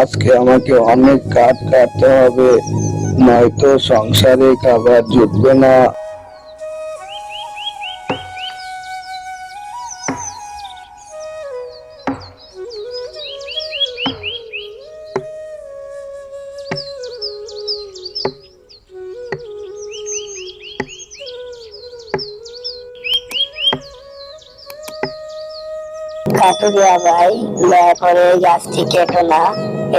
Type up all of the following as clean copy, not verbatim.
আজকে আমাকে অনেক কাঠ কাটতে হবে, নয়তো সংসারে খাবার জুটবে না। কাঠুরিয়া ভাই, দয়া করে এই গাছটি কেটো না।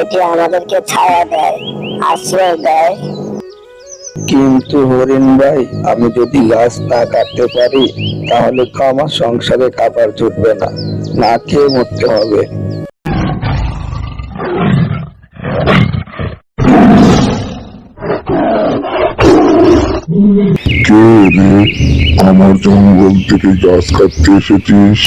এটি আমাদেরকে ছায়া দেয়, আশ্রয় দেয়। কিন্তু হরিণ ভাই, আমি যদি গাছ না কাটতে পারি তাহলে তো আমার সংসারে খাবার জুটবে না, না খেয়ে মরতে হবে। কে রে, আমার জঙ্গল থেকে গাছ কাটতে এসেছিস?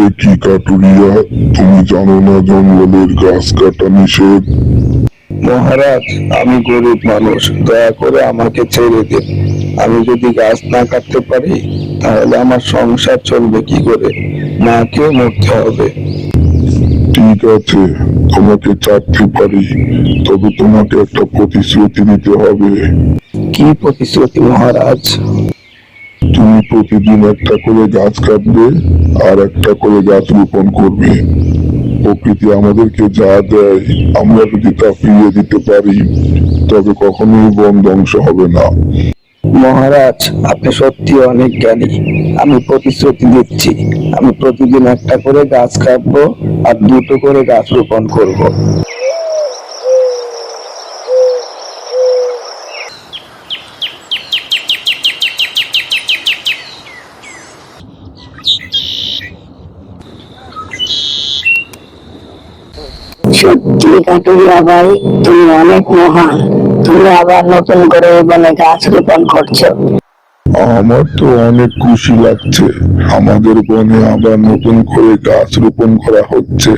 এ কি কাটুরিয়া, তুমি জানো না জঙ্গলের গাছ কাটা নিষেধ? মহারাজ, আমি গরিব মানুষ, দয়া করে আমাকে ছেড়ে দিন। আমি যদি গাছ না কাটতে পারি তাহলে আমার সংসার চলবে কি করে, না খেয়ে মরতে হবে। ঠিক আছে, তোমাকে চাটতে পারি, তবে তোমাকে একটা প্রতিশ্রুতি দিতে হবে। কি প্রতিশ্রুতি মহারাজ? তুমি প্রতিদিন একটা করে গাছ কাটবে আর একটা করে গাছ রোপণ করবে। প্রকৃতি আমাদেরকে যা দেয় আমরা যদি তা ফিরিয়ে দিতে পারি তবে কখনোই বন ধ্বংস হবে না। মহারাজ, আপনি সত্যি অনেক জ্ঞানী। আমি প্রতিশ্রুতি দিচ্ছি, আমি প্রতিদিন একটা করে গাছ কাটবো আর দুটো করে গাছ রোপণ করব। সত্যি কাঠুরিয়া ভাই, তুমি অনেক মহান। তুমি আবার নতুন করে এই বনে গাছ রোপণ করছো। আমার তো অনেক খুশি লাগছে, আমাদের বনে আবার নতুন করে গাছ রোপণ করা হচ্ছে।